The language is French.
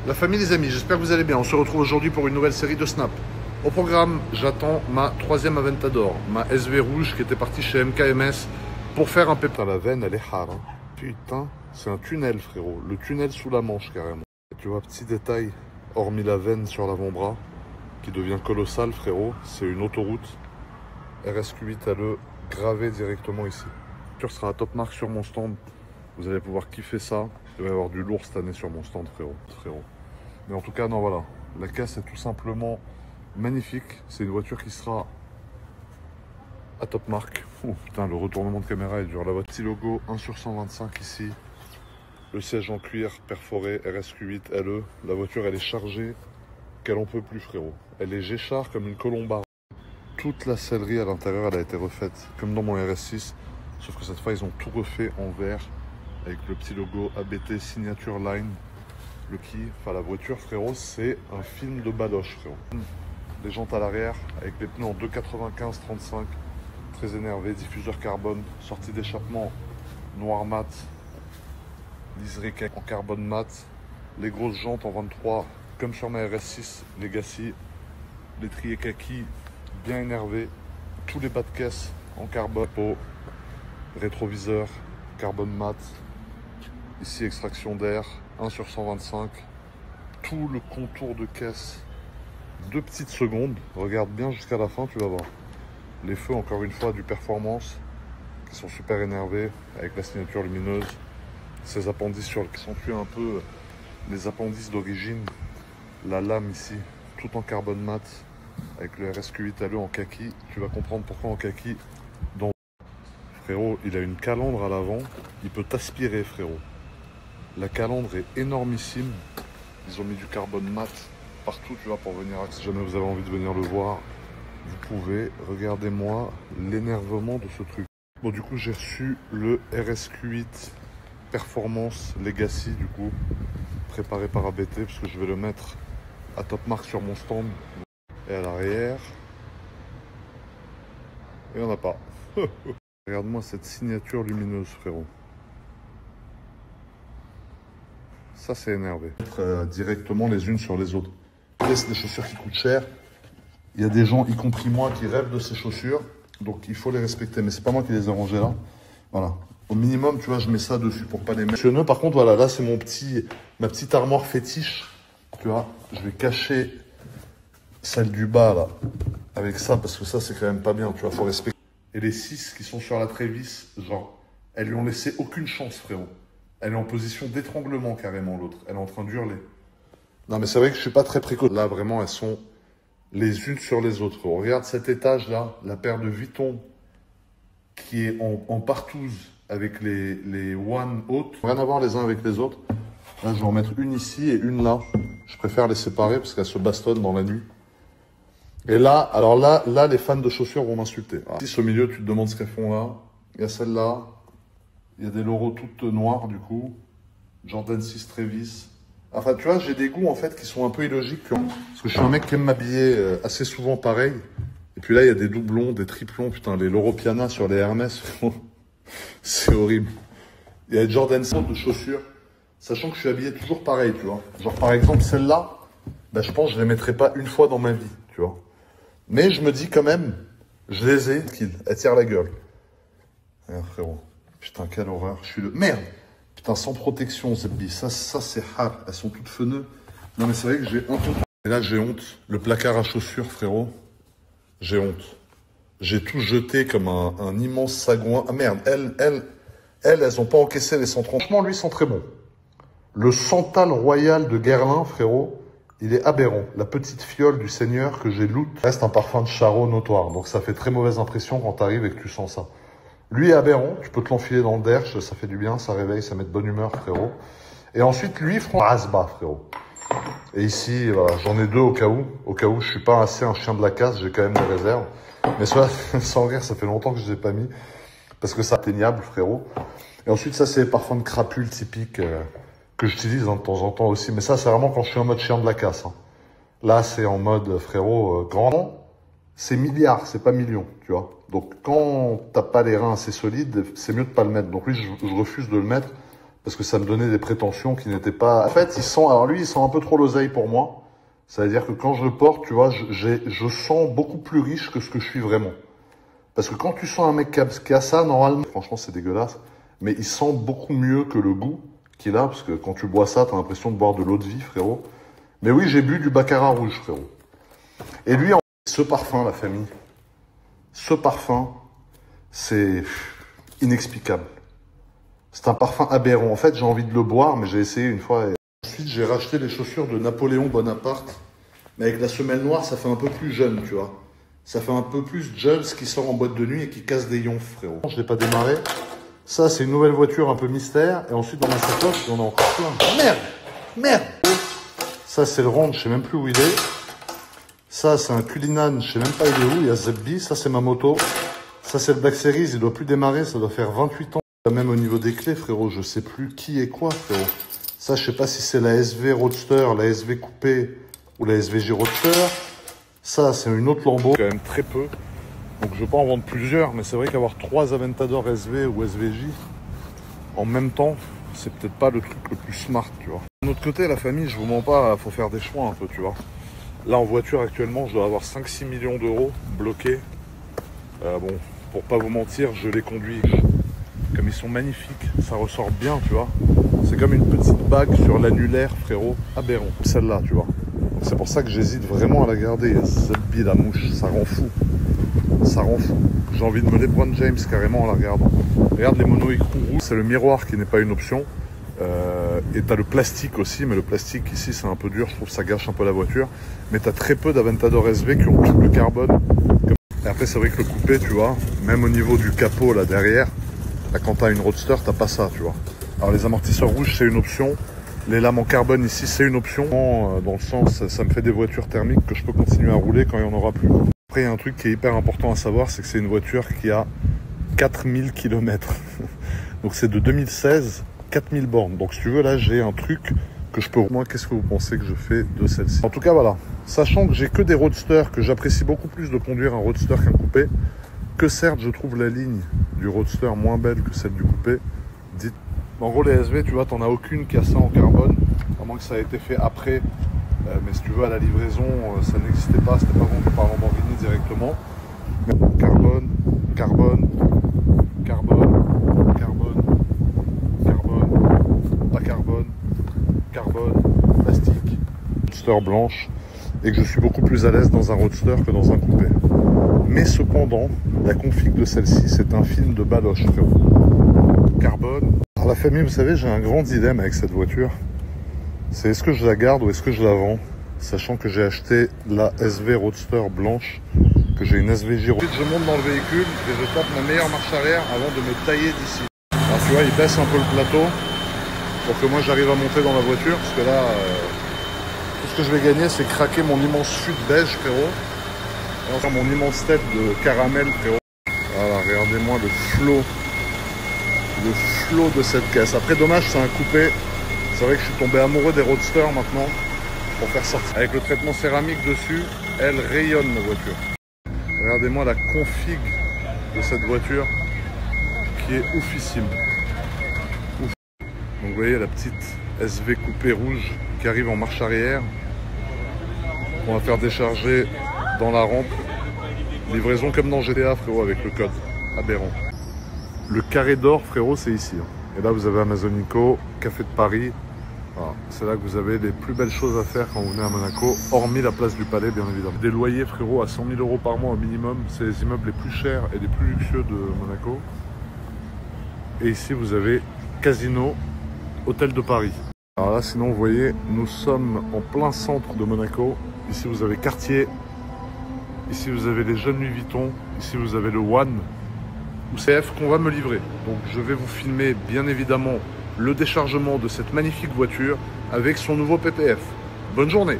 La famille, les amis, j'espère que vous allez bien. On se retrouve aujourd'hui pour une nouvelle série de Snap. Au programme, j'attends ma troisième Aventador, ma SV rouge qui était partie chez MKMS pour faire un pépin. La veine, elle est hard. Hein. Putain, c'est un tunnel, frérot. Le tunnel sous la Manche, carrément. Et tu vois, petit détail, hormis la veine sur l'avant-bras, qui devient colossale, frérot, c'est une autoroute RSQ8 LE gravée directement ici. Ce sera un top marque sur mon stand. Vous allez pouvoir kiffer ça. Il va y avoir du lourd cette année sur mon stand, frérot. Mais en tout cas, non, voilà. La caisse est tout simplement magnifique. C'est une voiture qui sera à top marque. Oh putain, le retournement de caméra est dur. La petit logo 1 sur 125 ici. Le siège en cuir perforé RSQ8 LE. La voiture, elle est chargée qu'elle en peut plus, frérot. Elle est G-char comme une colombarde. Toute la sellerie à l'intérieur, elle a été refaite, comme dans mon RS6. Sauf que cette fois, ils ont tout refait en vert avec le petit logo ABT Signature Line. Le qui, enfin la voiture, frérot, c'est un film de badoche, frérot. Les jantes à l'arrière avec les pneus en 2,95-35, très énervé, diffuseur carbone, sortie d'échappement noir mat, liseré en carbone mat, les grosses jantes en 23 comme sur ma RS6 Legacy, l'étrier kaki bien énervé, tous les bas de caisse en carbone, rétroviseur, carbone mat, ici extraction d'air, 1 sur 125, tout le contour de caisse, 2 petites secondes, regarde bien jusqu'à la fin, tu vas voir. Les feux, encore une fois, du performance, qui sont super énervés, avec la signature lumineuse, ces appendices qui accentuent un peu les appendices d'origine, la lame ici, tout en carbone mat, avec le RSQ8 LE en kaki, tu vas comprendre pourquoi en kaki. Frérot, il a une calandre à l'avant, il peut t'aspirer, frérot. La calandre est énormissime. Ils ont mis du carbone mat partout, tu vois, pour venir. Si jamais vous avez envie de venir le voir, vous pouvez. Regardez-moi l'énervement de ce truc. Bon, du coup, j'ai reçu le RSQ8 Performance Legacy, du coup, préparé par ABT, parce que je vais le mettre à top marque sur mon stand. Et à l'arrière, il n'y en a pas. Regarde-moi cette signature lumineuse, frérot. Ça, c'est énervé. Directement les unes sur les autres. C'est des chaussures qui coûtent cher. Il y a des gens, y compris moi, qui rêvent de ces chaussures. Donc, il faut les respecter. Mais c'est pas moi qui les ai rangées là. Voilà. Au minimum, tu vois, je mets ça dessus pour pas les mettre. Par contre, voilà, là, c'est ma petite armoire fétiche. Tu vois, je vais cacher celle du bas, là, avec ça, parce que ça, c'est quand même pas bien. Tu vois, faut respecter. Et les 6 qui sont sur la Trévis, genre, elles lui ont laissé aucune chance, frérot. Elle est en position d'étranglement carrément, l'autre. Elle est en train d'hurler. Non, mais c'est vrai que je suis pas très précoce. Là, vraiment, elles sont les unes sur les autres. Regarde cet étage-là, la paire de Vuitton qui est en partouze avec les One hautes. Rien à voir les uns avec les autres. Là, je vais en mettre une ici et une là. Je préfère les séparer parce qu'elles se bastonnent dans la nuit. Et là, alors là, les fans de chaussures vont m'insulter. Ici, au milieu, tu te demandes ce qu'elles font là. Il y a celle-là. Il y a des Loro toutes noires, du coup. Jordan 6 Travis. Enfin, tu vois, j'ai des goûts, en fait, qui sont un peu illogiques. Parce que je suis un mec qui aime m'habiller assez souvent pareil. Et puis là, il y a des doublons, des triplons. Putain, les Loro Piana sur les Hermès, c'est horrible. Il y a des Jordan 5 de chaussures. Sachant que je suis habillé toujours pareil, tu vois. Genre, par exemple, celle-là, bah, je pense que je les mettrai pas une fois dans ma vie, tu vois. Mais je me dis quand même, je les ai, elles tirent la gueule. Regarde, frérot. Putain, quelle horreur. Je suis le... Merde. Putain, sans protection, Zebbi. Ça c'est hard. Elles sont toutes feneuses. Non, mais c'est vrai que j'ai un peu... Et là, j'ai honte. Le placard à chaussures, frérot. J'ai honte. J'ai tout jeté comme un immense sagouin. Ah merde, elles ont pas encaissé les 130. Franchement, lui, sont très bons. Le Santal Royal de Guerlain, frérot, il est aberrant. La petite fiole du Seigneur que j'ai loot reste un parfum de charreau notoire. Donc ça fait très mauvaise impression quand t'arrives et que tu sens ça. Lui est aberrant, tu peux te l'enfiler dans le derche, ça fait du bien, ça réveille, ça met de bonne humeur, frérot. Et ensuite, lui, Asba, frérot. Et ici, voilà, j'en ai 2 au cas où je suis pas assez un chien de la casse, j'ai quand même des réserves. Mais ça, sans rire, ça fait longtemps que je les ai pas mis, parce que c'est atteignable, frérot. Et ensuite, ça, c'est les parfums de crapule typiques que j'utilise de temps en temps aussi. Mais ça, c'est vraiment quand je suis en mode chien de la casse. Hein. Là, c'est en mode, frérot, grand. C'est milliards, c'est pas millions, tu vois. Donc, quand t'as pas les reins assez solides, c'est mieux de pas le mettre. Donc, lui, je refuse de le mettre Parce que ça me donnait des prétentions qui n'étaient pas... En fait, alors lui, il sent un peu trop l'oseille pour moi. Ça veut dire que quand je le porte, tu vois, je sens beaucoup plus riche que ce que je suis vraiment. Parce que quand tu sens un mec qui a ça, normalement, franchement, c'est dégueulasse. Mais il sent beaucoup mieux que le goût qu'il a. Parce que quand tu bois ça, t'as l'impression de boire de l'eau de vie, frérot. Mais oui, j'ai bu du baccarat rouge, frérot. Et lui, ce parfum, la famille, ce parfum, c'est inexplicable. C'est un parfum aberrant. En fait, j'ai envie de le boire, mais j'ai essayé une fois. Ensuite, j'ai racheté les chaussures de Napoléon Bonaparte. Mais avec la semelle noire, ça fait un peu plus jeune, tu vois. Ça fait un peu plus Jules qui sort en boîte de nuit et qui casse des yonfs, frérot. Je ne l'ai pas démarré. Ça, c'est une nouvelle voiture un peu mystère. Et ensuite, dans ma sacoche, on a encore plein. Merde! Merde! Ça, c'est le Ronde, je sais même plus où il est. Ça, c'est un Cullinan, je sais même pas il est où. Il y a Zebbi. Ça, c'est ma moto. Ça, c'est le Black Series. Il doit plus démarrer. Ça doit faire 28 ans. Même au niveau des clés, frérot, je sais plus qui est quoi, frérot. Ça, je sais pas si c'est la SV Roadster, la SV Coupé ou la SVJ Roadster. Ça, c'est une autre Lambo. Quand même très peu. Donc, je vais pas en vendre plusieurs, mais c'est vrai qu'avoir 3 Aventador SV ou SVJ en même temps, c'est peut-être pas le truc le plus smart, tu vois. De l'autre côté, la famille, je vous mens pas, faut faire des choix un peu, tu vois. Là, en voiture, actuellement, je dois avoir 5-6 millions d'euros bloqués. Bon, pour pas vous mentir, je les conduis. Comme ils sont magnifiques, ça ressort bien, tu vois. C'est comme une petite bague sur l'annulaire, frérot, aberrant. Celle-là, tu vois. C'est pour ça que j'hésite vraiment à la garder. Cette bille, la mouche, ça rend fou. Ça rend fou. J'ai envie de me LeBron James carrément en la regardant. Regarde les mono écrous rouges. C'est le miroir qui n'est pas une option. Et t'as le plastique aussi, mais le plastique ici c'est un peu dur, je trouve que ça gâche un peu la voiture. Mais t'as très peu d'Aventador SV qui ont tout le carbone. Et après c'est vrai que le coupé, tu vois, même au niveau du capot là derrière, là, quand t'as une Roadster, t'as pas ça, tu vois. Alors les amortisseurs rouges c'est une option. Les lames en carbone ici c'est une option. Dans le sens, ça me fait des voitures thermiques que je peux continuer à rouler quand il n'y en aura plus. Après il y a un truc qui est hyper important à savoir, c'est que c'est une voiture qui a 4000 km. Donc c'est de 2016, 4000 bornes. Donc si tu veux, là j'ai un truc que je peux... Moi, qu'est-ce que vous pensez que je fais de celle-ci? En tout cas, voilà. Sachant que j'ai que des roadsters, que j'apprécie beaucoup plus de conduire un roadster qu'un coupé, que certes je trouve la ligne du roadster moins belle que celle du coupé, dites... En gros, les SV, tu vois, t'en as aucune qui a ça en carbone, à moins que ça ait été fait après. Mais si tu veux, à la livraison, ça n'existait pas, c'était pas vendu par Lamborghini directement. Mais carbone, carbone, carbone, carbone, carbone, pas carbone, carbone, plastique, roadster blanche, et que je suis beaucoup plus à l'aise dans un roadster que dans un coupé. Mais cependant, la config de celle-ci, c'est un film de baloche, frérot. Carbone. Alors la famille, vous savez, j'ai un grand dilemme avec cette voiture. C'est est-ce que je la garde ou est-ce que je la vends, sachant que j'ai acheté la SV Roadster blanche, que j'ai une SVJ. Ensuite, je monte dans le véhicule et je tape ma meilleure marche arrière avant de me tailler d'ici. Alors tu vois, il baisse un peu le plateau pour que moi j'arrive à monter dans la voiture, parce que là, tout ce que je vais gagner, c'est craquer mon immense fût beige, frérot. Et enfin, mon immense tête de caramel, frérot. Voilà, regardez-moi le flot de cette caisse. Après, dommage, c'est un coupé. C'est vrai que je suis tombé amoureux des roadsters maintenant, pour faire sortir. Avec le traitement céramique dessus, elle rayonne la voiture. Regardez-moi la config de cette voiture, qui est oufissime. Ouf. Donc vous voyez la petite SV coupée rouge qui arrive en marche arrière. On va faire décharger dans la rampe. Livraison comme dans GTA, frérot, avec le code. Aberrant. Le carré d'or, frérot, c'est ici. Et là, vous avez Amazonico, Café de Paris. Voilà. C'est là que vous avez les plus belles choses à faire quand vous venez à Monaco, hormis la place du Palais, bien évidemment. Des loyers, frérot, à 100 000 € par mois au minimum. C'est les immeubles les plus chers et les plus luxueux de Monaco. Et ici, vous avez Casino, Hôtel de Paris. Alors là, sinon, vous voyez, nous sommes en plein centre de Monaco. Ici, vous avez Cartier. Ici, vous avez les jeunes Louis Vuitton. Ici, vous avez le One. Ou CF qu'on va me livrer. Donc, je vais vous filmer, bien évidemment, le déchargement de cette magnifique voiture avec son nouveau PPF. Bonne journée!